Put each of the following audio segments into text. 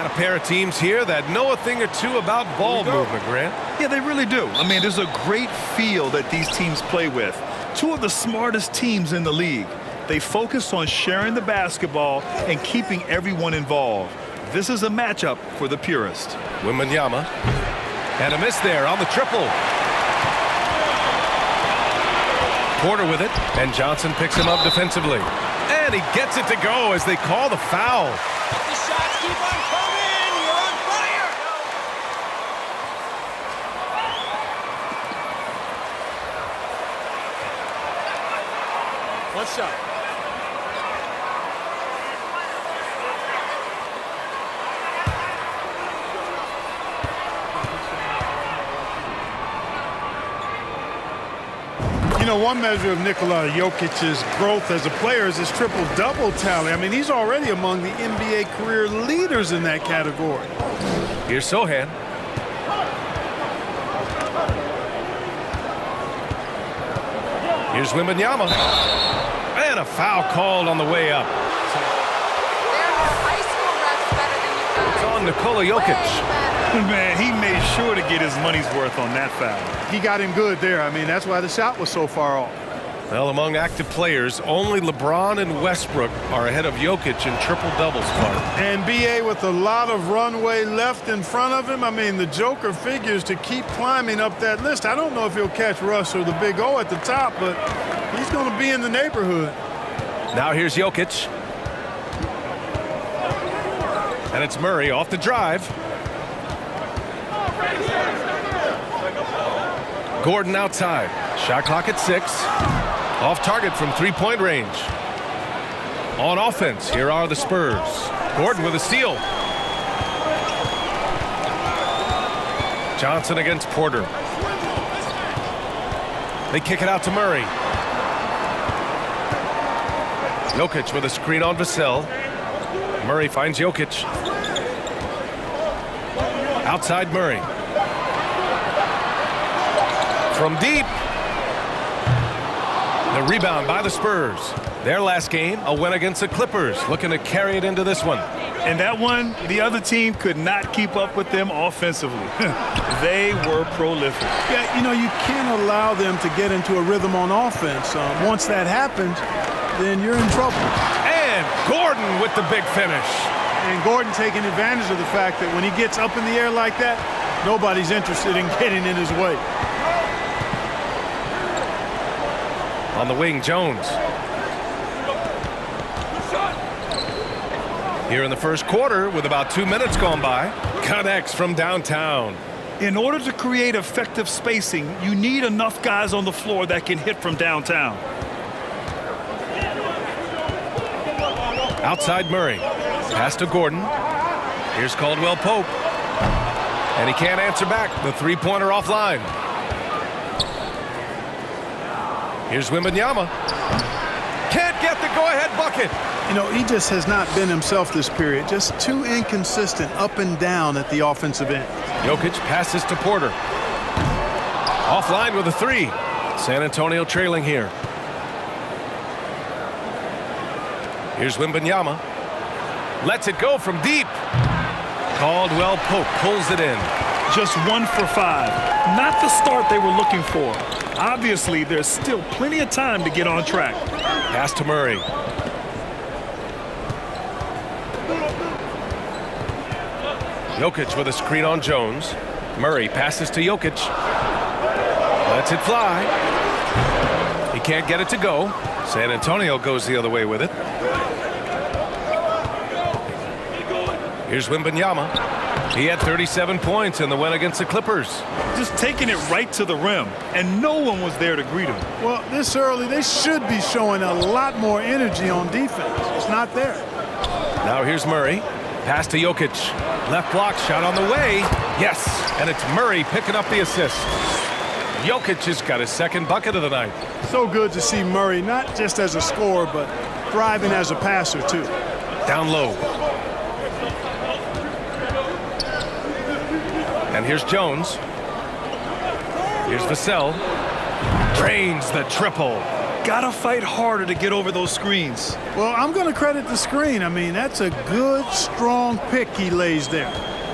a pair of teams here that know a thing or two about ball movement, Grant. Yeah, they really do. I mean, there's a great feel that these teams play with. Two of the smartest teams in the league. They focus on sharing the basketball and keeping everyone involved. This is a matchup for the purist. Wembanyama. And a miss there on the triple. Porter with it, and Johnson picks him up defensively. And he gets it to go as they call the foul. The shots keep on coming. You're on fire. What's up? You know, one measure of Nikola Jokic's growth as a player is his triple-double tally. I mean, he's already among the NBA career leaders in that category. Here's Sohan. Here's Wembanyama. And a foul called on the way up. It's on Nikola Jokic. Man, he made sure to get his money's worth on that foul. He got him good there. I mean, that's why the shot was so far off. Well, among active players, only LeBron and Westbrook are ahead of Jokic in triple-doubles, Clark. And B.A. with a lot of runway left in front of him. I mean, the Joker figures to keep climbing up that list. I don't know if he'll catch Russ or the Big O at the top, but he's going to be in the neighborhood. Now here's Jokic. And it's Murray off the drive. Gordon outside. Shot clock at 6. Off target from three-point range. On offense, here are the Spurs. Gordon with a steal. Johnson against Porter. They kick it out to Murray. Jokic with a screen on Vassell. Murray finds Jokic. Outside Murray. From deep. The rebound by the Spurs. Their last game, a win against the Clippers, looking to carry it into this one. And that one, the other team could not keep up with them offensively. They were prolific. Yeah, you know, you can't allow them to get into a rhythm on offense. Once that happens, then you're in trouble. And Gordon with the big finish. And Gordon taking advantage of the fact that when he gets up in the air like that, nobody's interested in getting in his way. On the wing, Jones. Here in the first quarter, with about 2 minutes gone by, connects from downtown. In order to create effective spacing, you need enough guys on the floor that can hit from downtown. Outside Murray. Pass to Gordon. Here's Caldwell Pope. And he can't answer back. The three-pointer offline. Here's Wembanyama. Can't get the go-ahead bucket. You know, he just has not been himself this period. Just too inconsistent up and down at the offensive end. Jokic passes to Porter. Offline with a three. San Antonio trailing here. Here's Wembanyama. Lets it go from deep. Caldwell Pope pulls it in. Just 1 for 5. Not the start they were looking for. Obviously, there's still plenty of time to get on track. Pass to Murray. Jokic with a screen on Jones. Murray passes to Jokic. Lets it fly. He can't get it to go. San Antonio goes the other way with it. Here's Wembanyama. He had 37 points in the win against the Clippers. Just taking it right to the rim, and no one was there to greet him. Well, this early, they should be showing a lot more energy on defense. It's not there. Now here's Murray. Pass to Jokic. Left block shot on the way. Yes, and it's Murray picking up the assist. Jokic has got his second bucket of the night. So good to see Murray, not just as a scorer, but thriving as a passer, too. Down low. And here's Jones. Here's Vassell. Drains the triple. Gotta fight harder to get over those screens. Well, I'm going to credit the screen. I mean, that's a good, strong pick he lays there.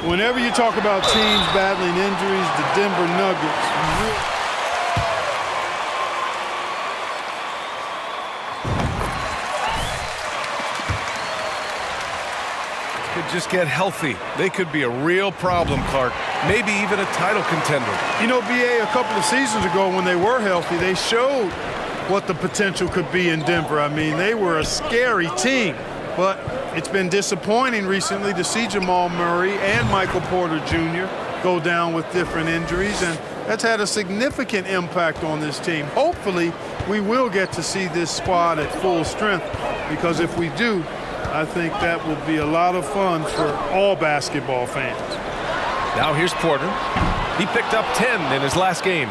Whenever you talk about teams battling injuries, the Denver Nuggets could just get healthy. They could be a real problem, Clark. Maybe even a title contender. You know, BA, a couple of seasons ago when they were healthy, they showed what the potential could be in Denver. I mean, they were a scary team, but it's been disappointing recently to see Jamal Murray and Michael Porter Jr. go down with different injuries, and that's had a significant impact on this team. Hopefully, we will get to see this squad at full strength, because if we do, I think that will be a lot of fun for all basketball fans. Now here's Porter. He picked up 10 in his last game.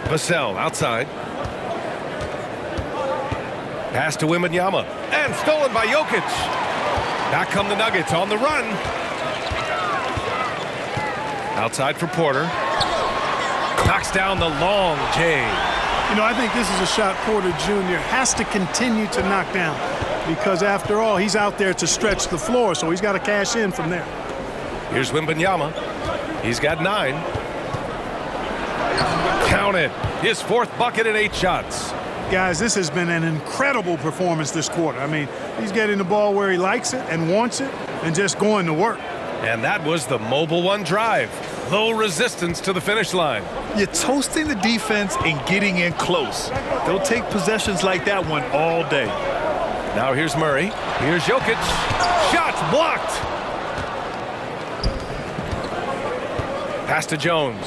Vassell outside. Pass to Wembanyama. And stolen by Jokic. Back come the Nuggets on the run. Outside for Porter. Knocks down the long J. You know, I think this is a shot Porter Jr. has to continue to knock down, because after all, he's out there to stretch the floor, so he's got to cash in from there. Here's Wembanyama. He's got 9. Count it. His 4th bucket in 8 shots. Guys, this has been an incredible performance this quarter. I mean, he's getting the ball where he likes it and wants it and just going to work. And that was the Mobile One drive. Low resistance to the finish line. You're toasting the defense and getting in close. They'll take possessions like that one all day. Now here's Murray. Here's Jokic. Shots blocked. Pass to Jones.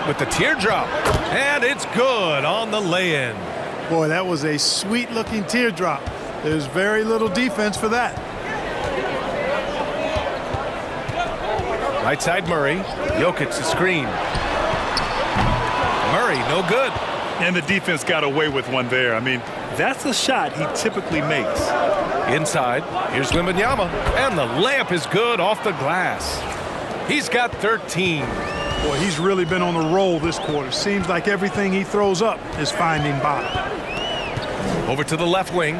With the teardrop. And it's good on the lay-in. Boy, that was a sweet-looking teardrop. There's very little defense for that. Right side Murray. Jokic the screen. Murray, no good. And the defense got away with one there. I mean, that's a shot he typically makes. Inside, here's Wembanyama. And the layup is good off the glass. He's got 13. Boy, he's really been on the roll this quarter. Seems like everything he throws up is finding bottom. Over to the left wing.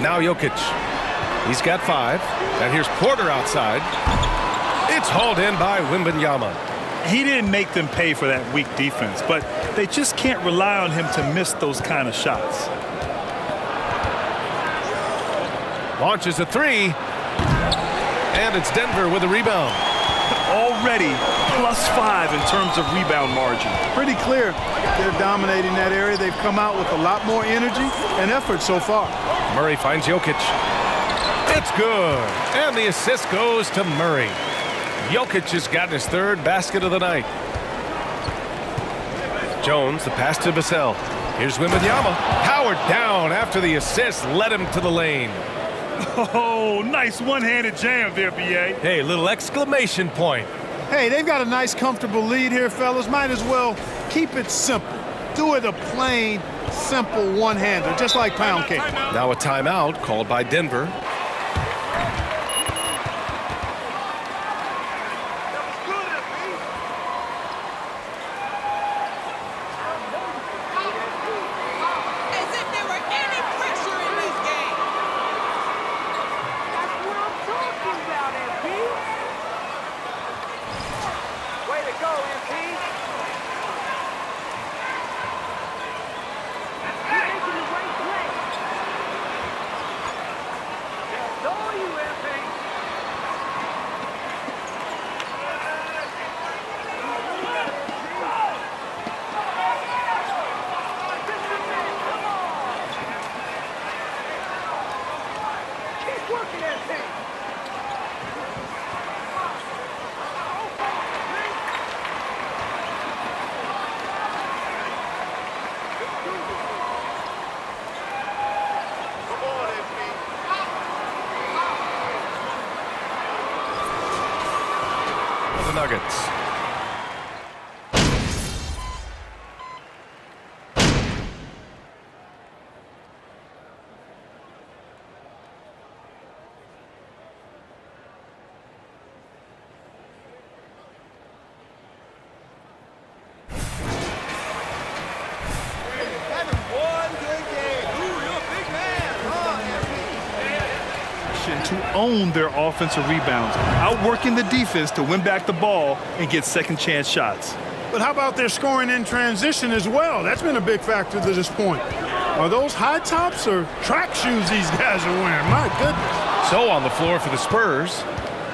Now Jokic. He's got 5. And here's Porter outside. It's hauled in by Wembanyama. He didn't make them pay for that weak defense, but they just can't rely on him to miss those kind of shots. Launches a 3. And it's Denver with a rebound. Already +5 in terms of rebound margin. Pretty clear they're dominating that area. They've come out with a lot more energy and effort so far. Murray finds Jokic. It's good. And the assist goes to Murray. Jokic has gotten his 3rd basket of the night. Jones, the pass to Vassell. Here's Wembanyama. Powered down after the assist led him to the lane. Oh, nice one-handed jam there, B.A. Hey, little exclamation point. Hey, they've got a nice, comfortable lead here, fellas. Might as well keep it simple. Do it a plain, simple one-hander, just like pound cake. Now a timeout called by Denver. As if there were any pressure in this game. That's what I'm talking about, MP. Way to go, MP. You're making the right play. That's all you, MP. Keep working, MP. The Nuggets. to own their offensive rebounds, outworking the defense to win back the ball and get second chance shots. But how about their scoring in transition as well? That's been a big factor to this point. Are those high tops or track shoes these guys are wearing? My goodness. So on the floor for the Spurs,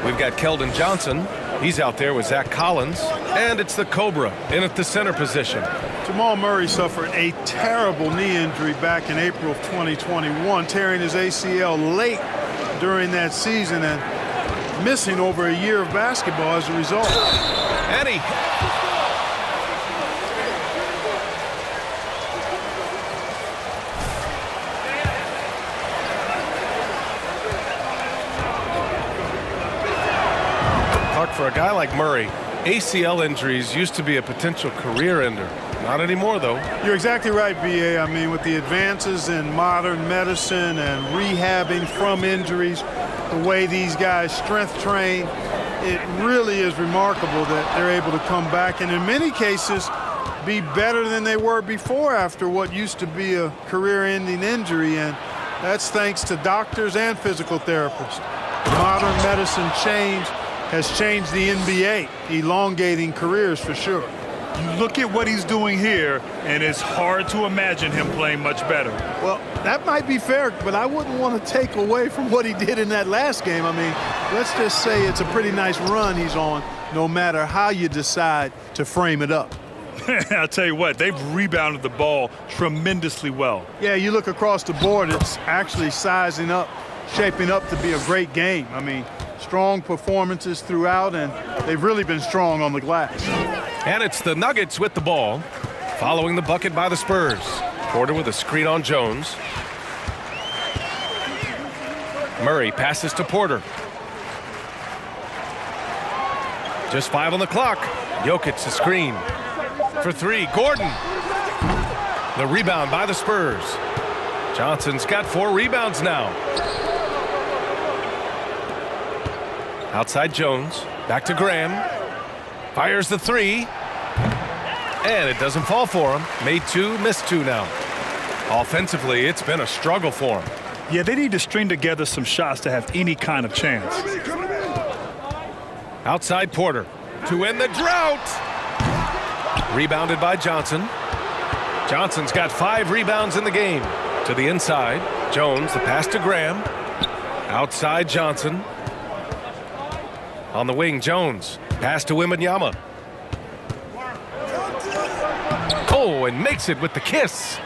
we've got Keldon Johnson. He's out there with Zach Collins. And it's the Cobra in at the center position. Jamal Murray suffered a terrible knee injury back in April of 2021, tearing his ACL late during that season and missing over a year of basketball as a result. And he... For a guy like Murray, ACL injuries used to be a potential career ender. Not anymore, though. You're exactly right, B.A. I mean, with the advances in modern medicine and rehabbing from injuries, the way these guys strength train, it really is remarkable that they're able to come back and in many cases be better than they were before after what used to be a career-ending injury, and that's thanks to doctors and physical therapists. Modern medicine has changed the NBA, elongating careers for sure. You look at what he's doing here, and it's hard to imagine him playing much better. Well, that might be fair, but I wouldn't want to take away from what he did in that last game. I mean, let's just say it's a pretty nice run he's on, no matter how you decide to frame it up. I'll tell you what, they've rebounded the ball tremendously well. Yeah, you look across the board, it's actually sizing up, shaping up to be a great game. I mean, strong performances throughout, and they've really been strong on the glass. And it's the Nuggets with the ball, following the bucket by the Spurs. Porter with a screen on Jones. Murray passes to Porter. Just 5 on the clock. Jokic, the screen. For 3, Gordon. The rebound by the Spurs. Johnson's got 4 rebounds now. Outside Jones, back to Graham. Fires the 3. And it doesn't fall for him. Made 2, missed 2 now. Offensively, it's been a struggle for him. Yeah, they need to string together some shots to have any kind of chance. Outside Porter to end the drought. Rebounded by Johnson. Johnson's got 5 rebounds in the game. To the inside, Jones, the pass to Graham. Outside Johnson. On the wing, Jones. Pass to Wembanyama. Oh, and makes it with the kiss.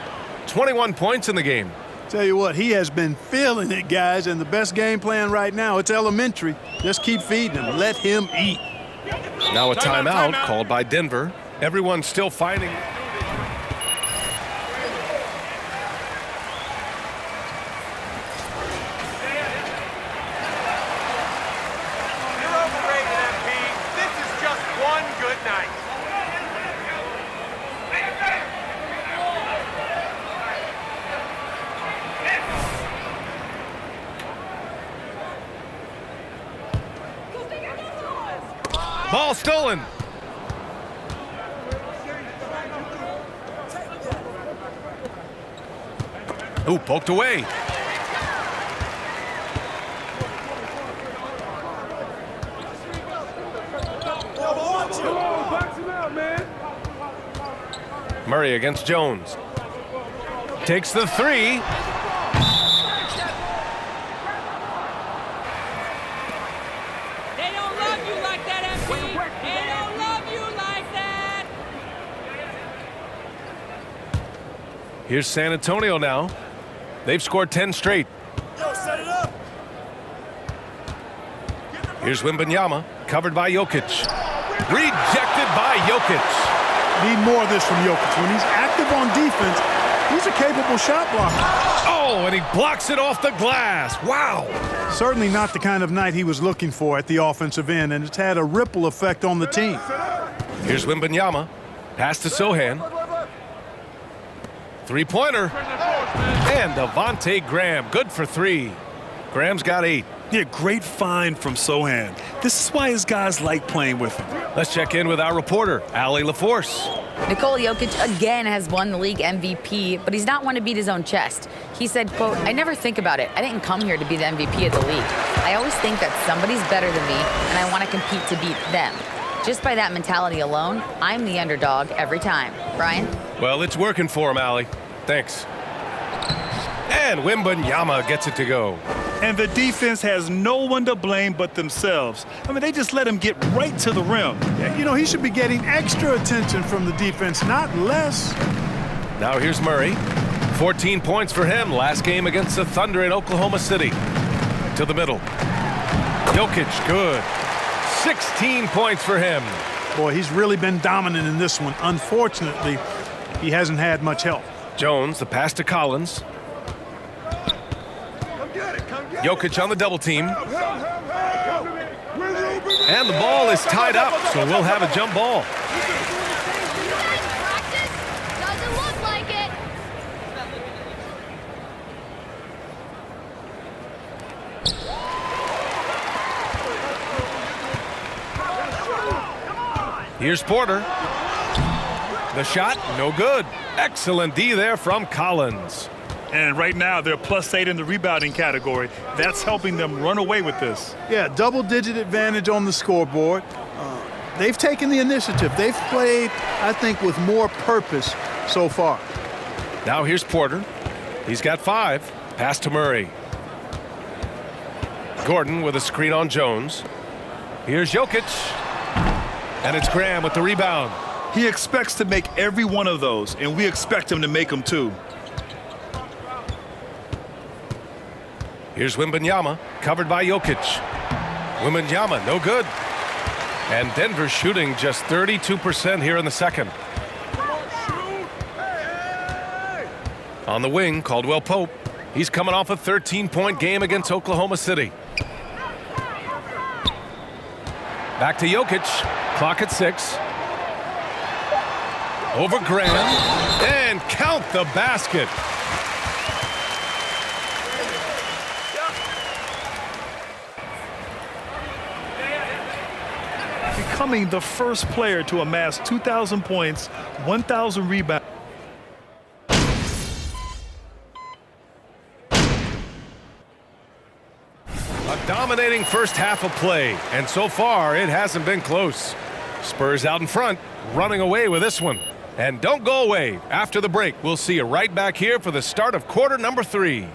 21 points in the game. Tell you what, he has been feeling it, guys, and the best game plan right now, it's elementary. Just keep feeding him. Let him eat. Now a timeout called by Denver. Everyone's still fighting. Ball stolen. Ooh, poked away. Murray against Jones. Takes the 3. Here's San Antonio now. They've scored 10 straight. Set it up. Here's Wembanyama, covered by Jokic. Rejected by Jokic. Need more of this from Jokic. When he's active on defense, he's a capable shot blocker. Oh, and he blocks it off the glass. Wow. Certainly not the kind of night he was looking for at the offensive end, and it's had a ripple effect on the team. Here's Wembanyama. Pass to Sohan. Three-pointer. And Devontae Graham, good for 3. Graham's got 8. Yeah, great find from Sohan. This is why his guys like playing with him. Let's check in with our reporter, Allie LaForce. Nikola Jokic again has won the league MVP, but he's not one to beat his own chest. He said, quote, "I never think about it. I didn't come here to be the MVP of the league. I always think that somebody's better than me, and I want to compete to beat them. Just by that mentality alone, I'm the underdog every time." Brian? Well, it's working for him, Allie. Thanks. And Wembanyama gets it to go. And the defense has no one to blame but themselves. I mean, they just let him get right to the rim. Yeah, you know, he should be getting extra attention from the defense, not less. Now here's Murray. 14 points for him last game against the Thunder in Oklahoma City. To the middle. Jokic, good. 16 points for him. Boy, he's really been dominant in this one. Unfortunately, he hasn't had much help. Jones, the pass to Collins. Jokic on the double team. And the ball is tied up, so we'll have a jump ball. Doesn't look like it. Here's Porter. The shot, no good. Excellent D there from Collins. And right now, they're +8 in the rebounding category. That's helping them run away with this. Yeah, double-digit advantage on the scoreboard. They've taken the initiative. They've played, I think, with more purpose so far. Now here's Porter. He's got 5. Pass to Murray. Gordon with a screen on Jones. Here's Jokic. And it's Graham with the rebound. He expects to make every one of those, and we expect him to make them too. Here's Wembanyama, covered by Jokic. Wembanyama, no good. And Denver shooting just 32% here in the second. On the wing, Caldwell Pope. He's coming off a 13-point game against Oklahoma City. Back to Jokic, clock at 6. Over Graham, and count the basket. Becoming the first player to amass 2,000 points, 1,000 rebounds. A dominating first half of play, and so far it hasn't been close. Spurs out in front, running away with this one. And don't go away. After the break, we'll see you right back here for the start of quarter number 3.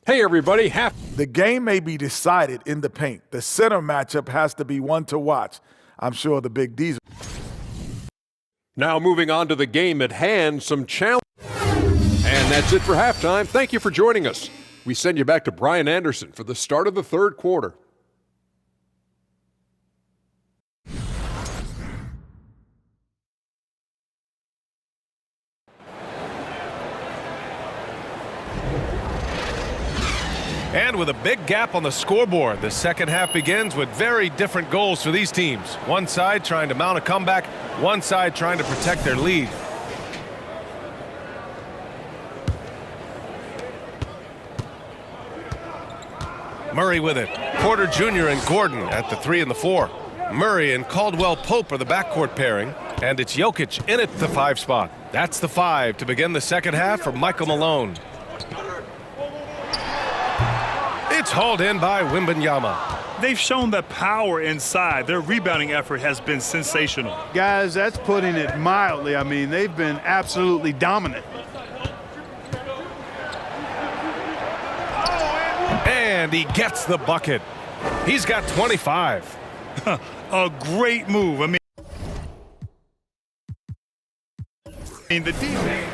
Hey everybody, The game may be decided in the paint. The center matchup has to be one to watch. I'm sure the Big D's. Now moving on to the game at hand, some challenge. And that's it for halftime. Thank you for joining us. We send you back to Brian Anderson for the start of the third quarter. And with a big gap on the scoreboard, the second half begins with very different goals for these teams. One side trying to mount a comeback, one side trying to protect their lead. Murray with it. Porter Jr. and Gordon at the 3 and the 4. Murray and Caldwell Pope are the backcourt pairing, and it's Jokic in at the 5 spot. That's the 5 to begin the second half for Michael Malone. It's hauled in by Wembanyama. They've shown the power inside. Their rebounding effort has been sensational. Guys, that's putting it mildly. I mean, they've been absolutely dominant. And he gets the bucket. He's got 25. A great move. I mean, the defense.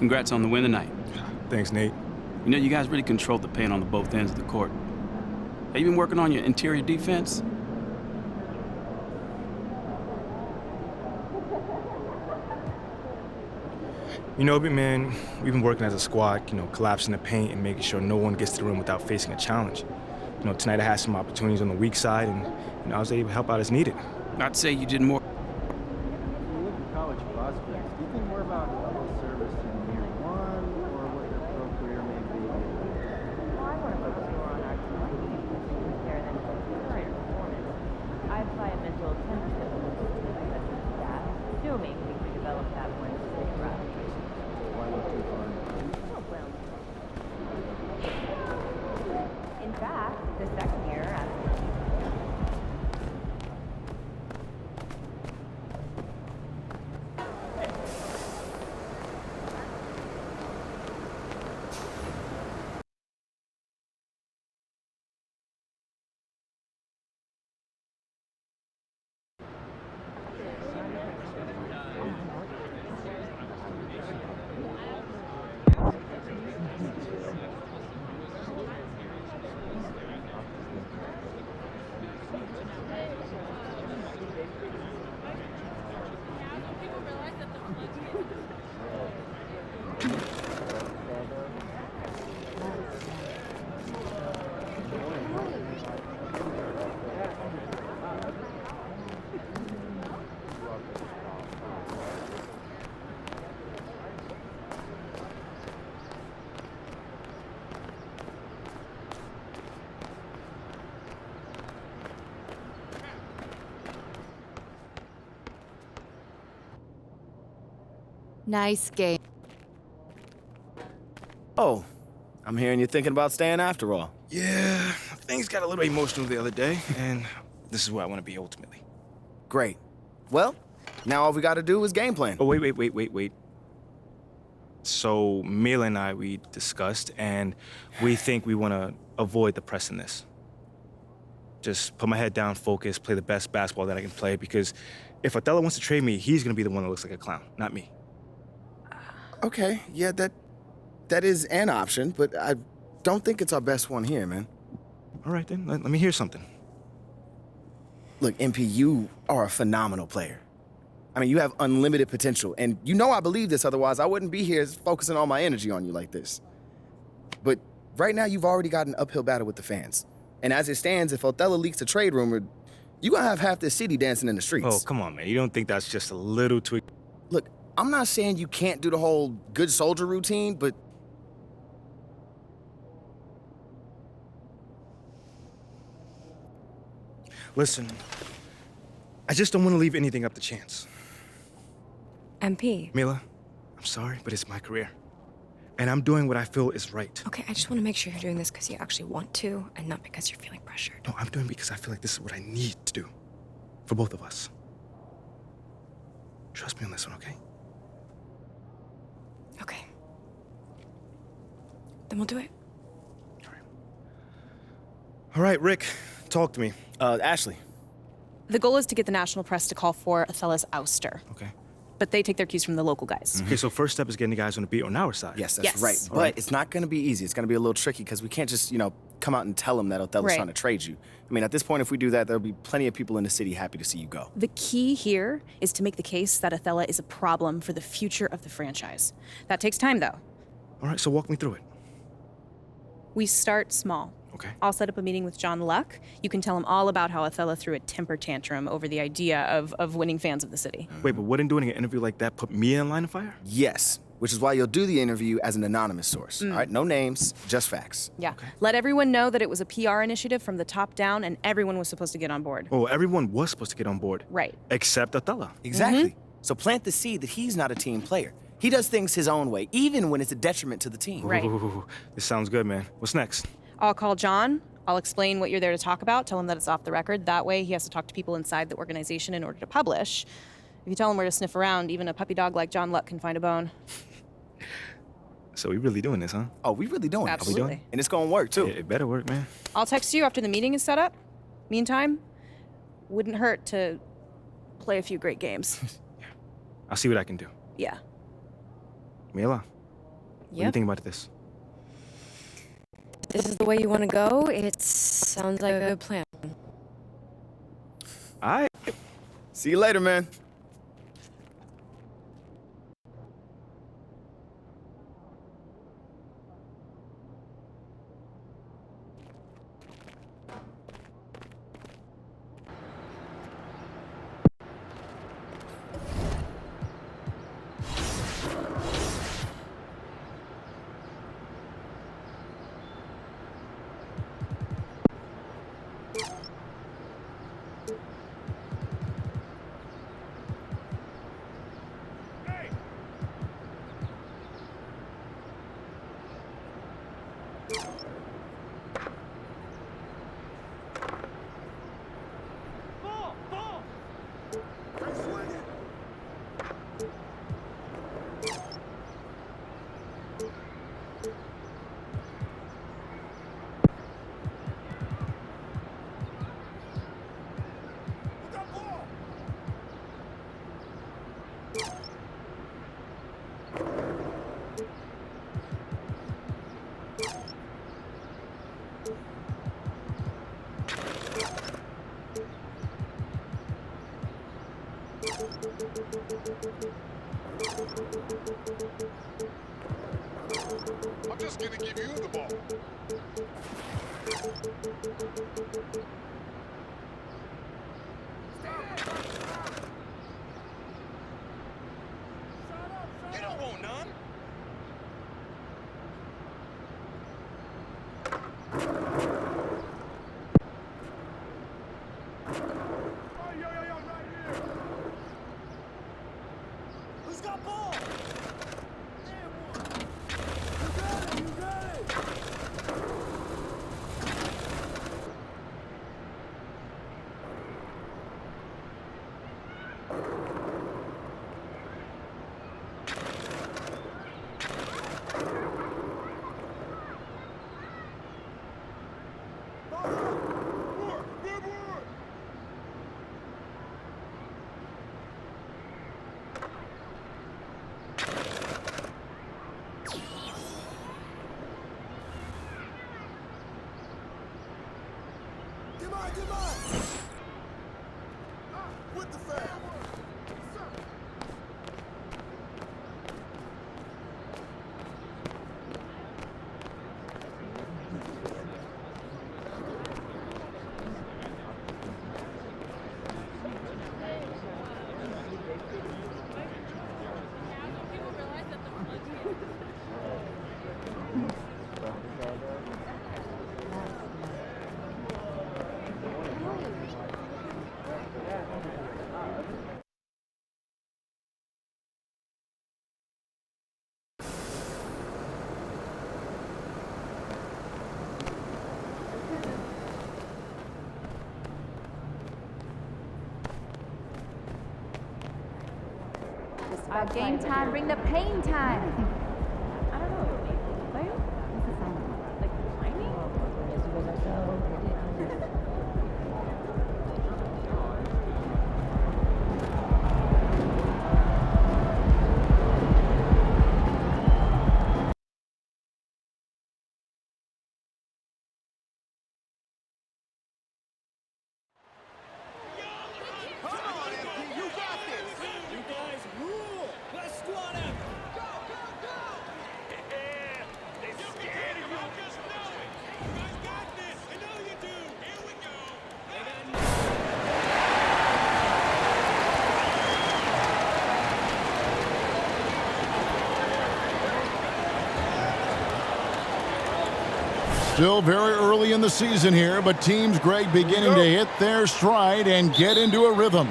Congrats on the win tonight. Thanks, Nate. You know, you guys really controlled the paint on the both ends of the court. Have you been working on your interior defense? You know, big man, we've been working as a squad, collapsing the paint and making sure no one gets to the rim without facing a challenge. Tonight I had some opportunities on the weak side, and I was able to help out as needed. I'd say you did more. When you look at college prospects, do you think more about level of service in year one or what their pro career may be? Well, I want to focus more on our team there than current performance. I'd apply a mental temperature because of that, assuming we can develop that one to the rough. Why look too far? Oh, well. In fact, the second year after Nice game. Oh, I'm hearing you're thinking about staying after all. Yeah, things got a little emotional the other day, and this is where I want to be ultimately. Great. Well, now all we got to do is game plan. Oh, wait. So, Mila and I, we discussed, and we think we want to avoid the press in this. Just put my head down, focus, play the best basketball that I can play, because if Othello wants to trade me, he's going to be the one that looks like a clown, not me. Okay, yeah, that is an option, but I don't think it's our best one here, man. All right, then, let me hear something. Look, MP, you are a phenomenal player. I mean, you have unlimited potential, and you know I believe this, otherwise I wouldn't be here focusing all my energy on you like this. But right now, you've already got an uphill battle with the fans. And as it stands, if Othello leaks a trade rumor, you're gonna have half this city dancing in the streets. Oh, come on, man. You don't think that's just a little too... Look, I'm not saying you can't do the whole good soldier routine, but... Listen, I just don't want to leave anything up to chance. MP. Mila, I'm sorry, but it's my career. And I'm doing what I feel is right. Okay, I just want to make sure you're doing this because you actually want to and not because you're feeling pressured. No, I'm doing it because I feel like this is what I need to do. For both of us. Trust me on this one, okay? Okay. Then we'll do it. All right, Rick, talk to me. Ashley. The goal is to get the national press to call for Othello's ouster. Okay. But they take their cues from the local guys. Okay, so first step is getting the guys on the beat on our side. Yes, that's right. But it's not going to be easy. It's going to be a little tricky because we can't just, come out and tell them that Othello's trying to trade you. I mean, at this point, if we do that, there'll be plenty of people in the city happy to see you go. The key here is to make the case that Othello is a problem for the future of the franchise. That takes time, though. All right, so walk me through it. We start small. Okay. I'll set up a meeting with John Luck. You can tell him all about how Othello threw a temper tantrum over the idea of winning fans of the city. Wait, but wouldn't doing an interview like that put me in line of fire? Yes, which is why you'll do the interview as an anonymous source. All right, no names, just facts. Yeah. Okay. Let everyone know that it was a PR initiative from the top down and everyone was supposed to get on board. Oh, everyone was supposed to get on board. Right. Except Othello. Exactly. So plant the seed that he's not a team player. He does things his own way, even when it's a detriment to the team. Right. Ooh, this sounds good, man. What's next? I'll call John. I'll explain what you're there to talk about, tell him that it's off the record. That way he has to talk to people inside the organization in order to publish. If you tell him where to sniff around, even a puppy dog like John Luck can find a bone. So we really doing this, huh? Oh, we really doing Absolutely. this. And it's gonna work, too. It better work, man. I'll text you after the meeting is set up. Meantime, wouldn't hurt to play a few great games. I'll see what I can do. Yeah. Mila, What do you think about this? This is the way you want to go? It sounds like a good plan. All right. See you later, man. I'm just gonna give you the ball. You don't want none. Who's got ball? With the fan. About game time, bring the pain time. I don't know. Like Still very early in the season here, but teams, Greg, beginning to hit their stride and get into a rhythm.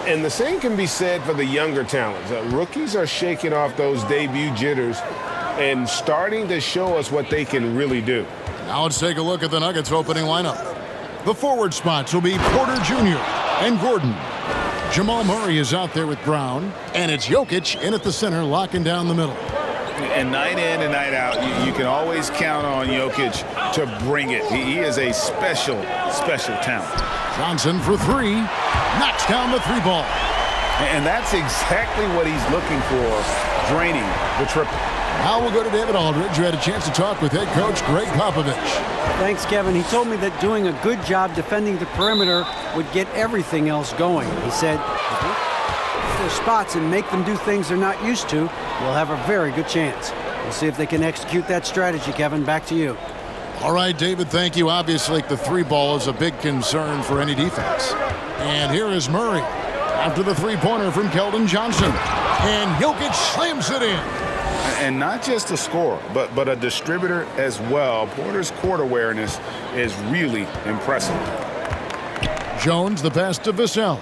And the same can be said for the younger talents. Rookies are shaking off those debut jitters and starting to show us what they can really do. Now let's take a look at the Nuggets opening lineup. The forward spots will be Porter Jr. and Gordon. Jamal Murray is out there with Brown, and it's Jokic in at the center, locking down the middle. And night in and night out, you can always count on Jokic to bring it. He is a special, special talent. Johnson for three, knocks down the three ball. And that's exactly what he's looking for, draining the triple. Now we'll go to David Aldridge, who had a chance to talk with head coach Greg Popovich. Thanks, Kevin. He told me that doing a good job defending the perimeter would get everything else going. He said, if there's spots and make them do things they're not used to, we'll have a very good chance. We'll see if they can execute that strategy, Kevin. Back to you. All right, David, thank you. Obviously, the three ball is a big concern for any defense. And here is Murray after the three-pointer from Keldon Johnson. And Jokic slams it in. And not just a scorer, but a distributor as well. Porter's court awareness is really impressive. Jones, the pass to Vassell.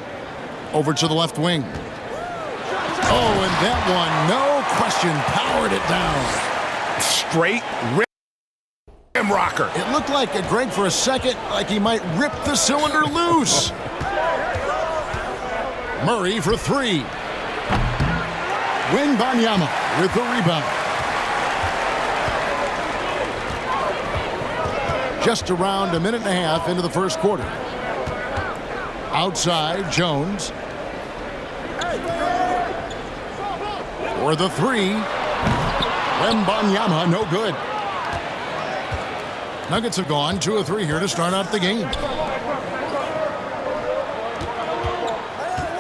Over to the left wing. Oh, and that one, no question, powered it down. Straight rim rocker. It looked like, Greg, for a second, like he might rip the cylinder loose. Murray for three. Wembanyama with the rebound. Just around a minute and a half into the first quarter. Outside, Jones. For the three. Wembanyama, no good. Nuggets have gone 2 of 3 here to start out the game.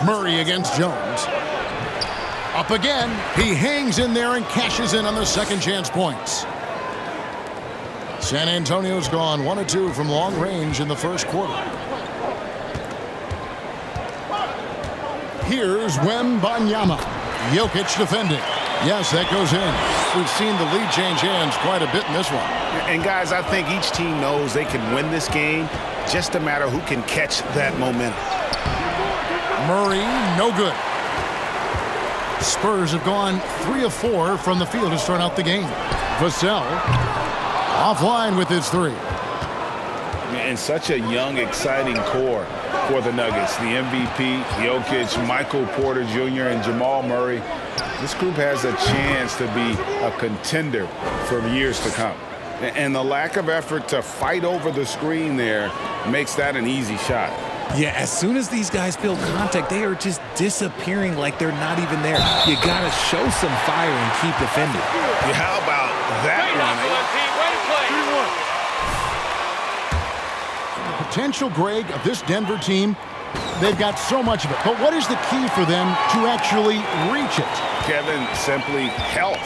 Murray against Jones. Up again. He hangs in there and cashes in on the second chance points. San Antonio's gone 1 of 2 from long range in the first quarter. Here's Wembanyama. Jokic defending. Yes, that goes in. We've seen the lead change hands quite a bit in this one. And guys, I think each team knows they can win this game. Just a matter who can catch that momentum. Murray, no good. Spurs have gone 3 of 4 from the field to start out the game. Vassell offline with his three. And such a young, exciting core for the Nuggets. The MVP, Jokic, Michael Porter Jr., and Jamal Murray. This group has a chance to be a contender for years to come. And the lack of effort to fight over the screen there makes that an easy shot. Yeah, as soon as these guys feel contact, they are just disappearing like they're not even there. You got to show some fire and keep defending. Yeah, how about that one? Potential, Greg, of this Denver team, they've got so much of it. But what is the key for them to actually reach it? Kevin, simply health.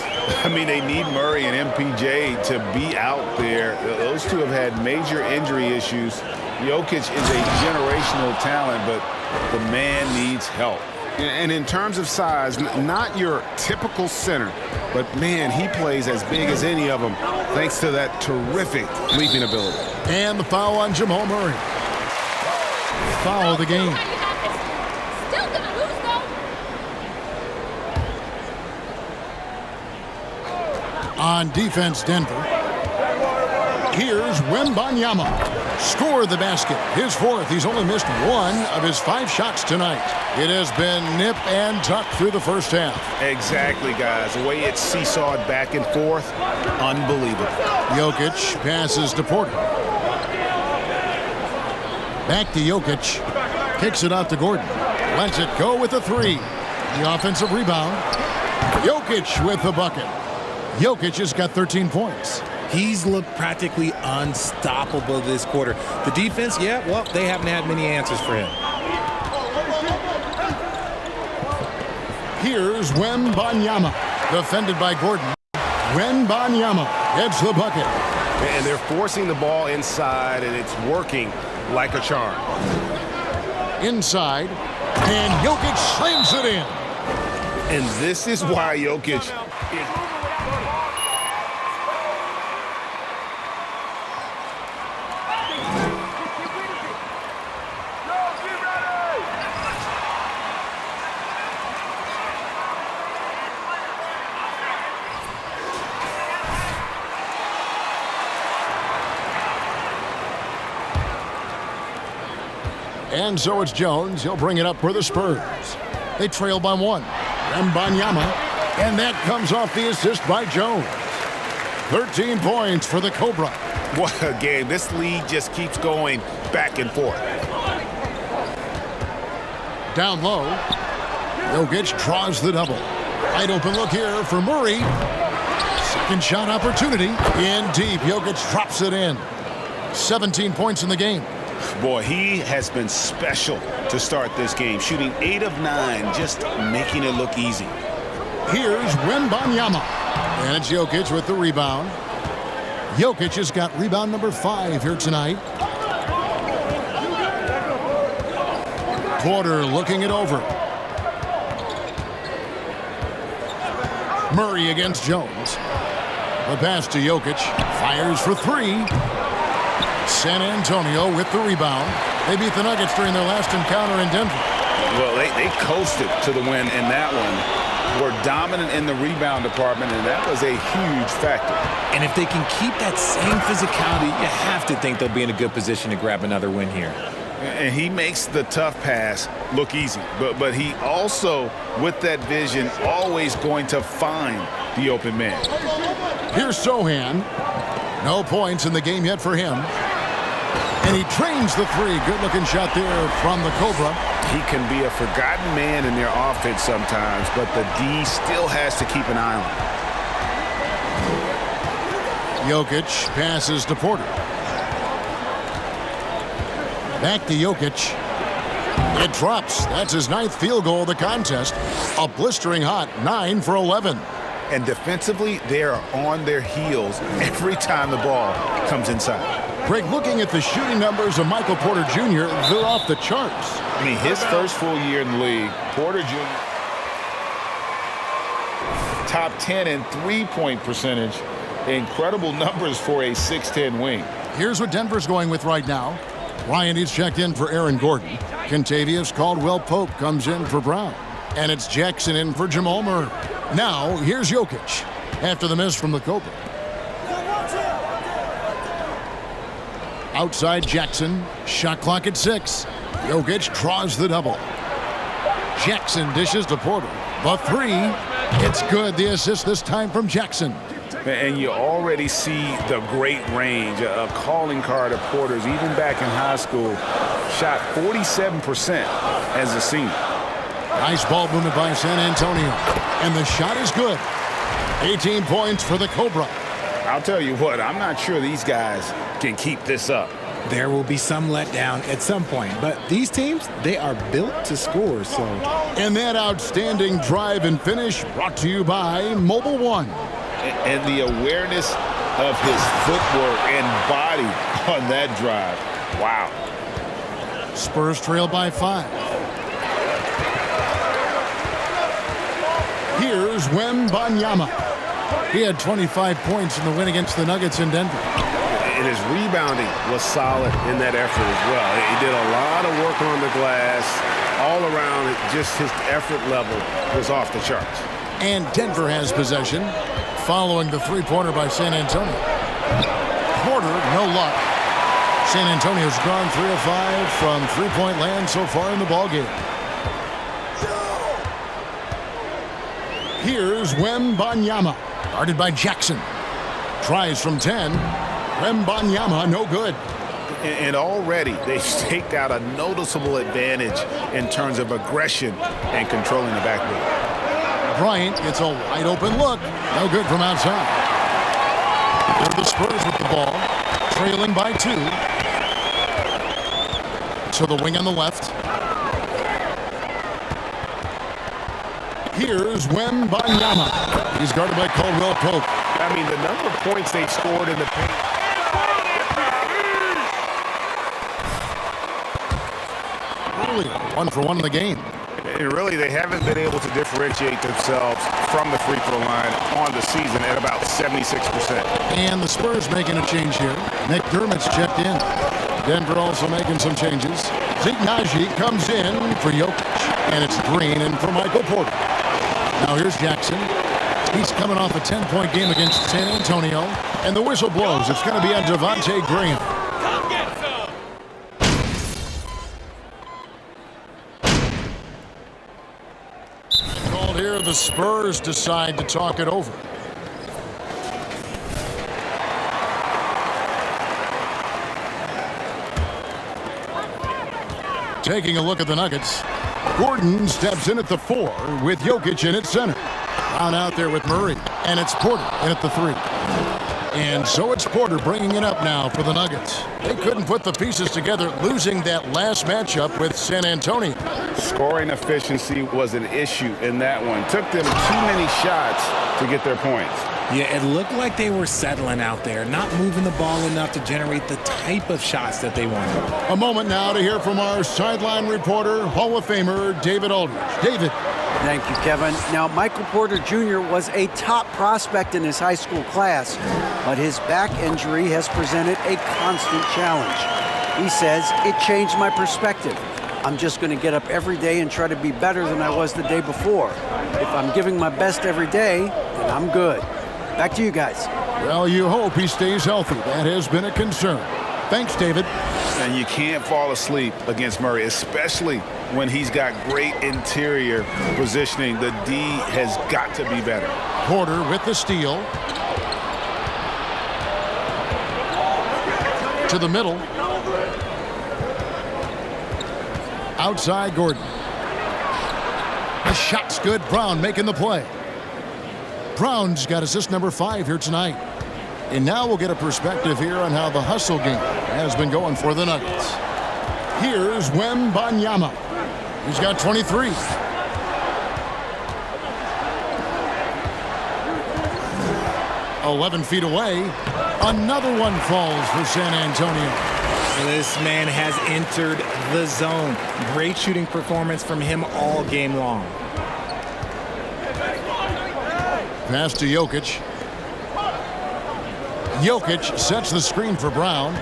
I mean, they need Murray and MPJ to be out there. Those two have had major injury issues. Jokic is a generational talent, but the man needs help. And in terms of size, not your typical center, but man, he plays as big as any of them thanks to that terrific leaping ability. And the foul on Jamal Murray. Foul of the game. Still gonna lose though. On defense, Denver. Here's Wembanyama. Scored the basket. His fourth. He's only missed 1 of his 5 shots tonight. It has been nip and tuck through the first half. Exactly, guys. The way it's seesawed back and forth, unbelievable. Jokic passes to Porter. Back to Jokic. Kicks it out to Gordon. Lets it go with a 3. The offensive rebound. Jokic with the bucket. Jokic has got 13 points. He's looked practically unstoppable this quarter. The defense, yeah, well, they haven't had many answers for him. Here's Wembanyama. Defended by Gordon. Wembanyama gets the bucket. And they're forcing the ball inside, and it's working like a charm. Inside, and Jokic slams it in. And this is why Jokic is... And so it's Jones. He'll bring it up for the Spurs. They trail by 1. Wembanyama. And that comes off the assist by Jones. 13 points for the Cobra. What a game. This lead just keeps going back and forth. Down low. Jokic draws the double. Wide open look here for Murray. Second shot opportunity. In deep. Jokic drops it in. 17 points in the game. Boy, he has been special to start this game, shooting 8 of 9, just making it look easy. Here's Wembanyama. And it's Jokic with the rebound. Jokic has got rebound number 5 here tonight. Porter looking it over. Murray against Jones. The pass to Jokic. Fires for 3. San Antonio with the rebound. They beat the Nuggets during their last encounter in Denver. Well, they coasted to the win in that one. Were dominant in the rebound department, and that was a huge factor. And if they can keep that same physicality, you have to think they'll be in a good position to grab another win here. And he makes the tough pass look easy. But he also, with that vision, always going to find the open man. Here's Sohan. No points in the game yet for him. And he trains the 3. Good-looking shot there from the Cobra. He can be a forgotten man in their offense sometimes, but the D still has to keep an eye on him. Jokic passes to Porter. Back to Jokic. It drops. That's his 9th field goal of the contest. A blistering hot 9 for 11. And defensively, they are on their heels every time the ball comes inside. Greg, looking at the shooting numbers of Michael Porter Jr., they're off the charts. I mean, his first full year in the league, Porter Jr. top 10 in three-point percentage. Incredible numbers for a 6'10 wing. Here's what Denver's going with right now. Ryan is checked in for Aaron Gordon. Kentavious Caldwell-Pope comes in for Brown. And it's Jackson in for Jamal Murray. Now, here's Jokic after the miss from the Cobra. Outside Jackson. Shot clock at 6. Jokic draws the double. Jackson dishes to Porter. The 3. It's good. The assist this time from Jackson. And you already see the great range, a calling card of Porter's, even back in high school. Shot 47% as a senior. Nice ball movement by San Antonio. And the shot is good. 18 points for the Cobra. I'll tell you what, I'm not sure these guys can keep this up. There will be some letdown at some point, but these teams, they are built to score, so. And that outstanding drive and finish brought to you by Mobile One. And the awareness of his footwork and body on that drive. Wow. Spurs trail by 5. Here's Wembanyama. He had 25 points in the win against the Nuggets in Denver. And his rebounding was solid in that effort as well. He did a lot of work on the glass. All around, just his effort level was off the charts. And Denver has possession, following the three-pointer by San Antonio. Porter, no luck. San Antonio's gone 3 of 5 from three-point land so far in the ballgame. Here's Wembanyama, guarded by Jackson. Tries from 10. Wembanyama, no good. And already they've staked out a noticeable advantage in terms of aggression and controlling the backboard. Bryant gets a wide open look. No good from outside. They're the Spurs with the ball, trailing by 2. So the wing on the left. Here's Wembanyama. He's guarded by Caldwell-Pope. I mean, the number of points they've scored in the paint. Really, 1 for 1 in the game. And really, they haven't been able to differentiate themselves from the free throw line on the season at about 76%. And the Spurs making a change here. McDermott's checked in. Denver also making some changes. Zeke Naji comes in for Jokic. And it's Green in for Michael Porter. Now here's Jackson. He's coming off a 10-point game against San Antonio. And the whistle blows. It's going to be on Devontae Graham. Come get some! Called here, the Spurs decide to talk it over. Taking a look at the Nuggets. Gordon steps in at the 4 with Jokic in at center. Brown out there with Murray. And it's Porter in at the 3. And so it's Porter bringing it up now for the Nuggets. They couldn't put the pieces together, losing that last matchup with San Antonio. Scoring efficiency was an issue in that one. Took them too many shots to get their points. Yeah, it looked like they were settling out there, not moving the ball enough to generate the type of shots that they wanted. A moment now to hear from our sideline reporter, Hall of Famer David Aldridge. David. Thank you, Kevin. Now, Michael Porter Jr. was a top prospect in his high school class, but his back injury has presented a constant challenge. He says, it changed my perspective. I'm just going to get up every day and try to be better than I was the day before. If I'm giving my best every day, then I'm good. Back to you guys. Well, you hope he stays healthy. That has been a concern. Thanks, David. And you can't fall asleep against Murray, especially when he's got great interior positioning. The D has got to be better. Porter with the steal. To the middle. Outside Gordon. The shot's good. Brown making the play. Brown's got assist number 5 here tonight. And now we'll get a perspective here on how the hustle game has been going for the Nuggets. Here's Wembanyama. He's got 23. "11 feet away. Another one falls for San Antonio. This man has entered the zone. Great shooting performance from him all game long. Pass to Jokic. Jokic sets the screen for Brown.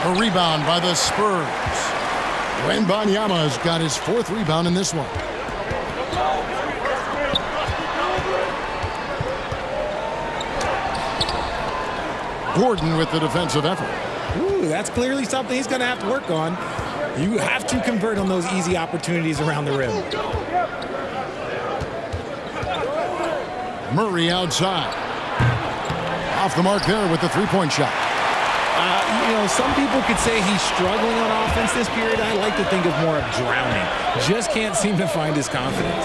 A rebound by the Spurs. Wembanyama's got his 4th rebound in this one. Gordon with the defensive effort. Ooh, that's clearly something he's going to have to work on. You have to convert on those easy opportunities around the rim. Murray outside. Off the mark there with the 3-point shot. You know, some people could say he's struggling on offense this period. I like to think of more of drowning. Just can't seem to find his confidence.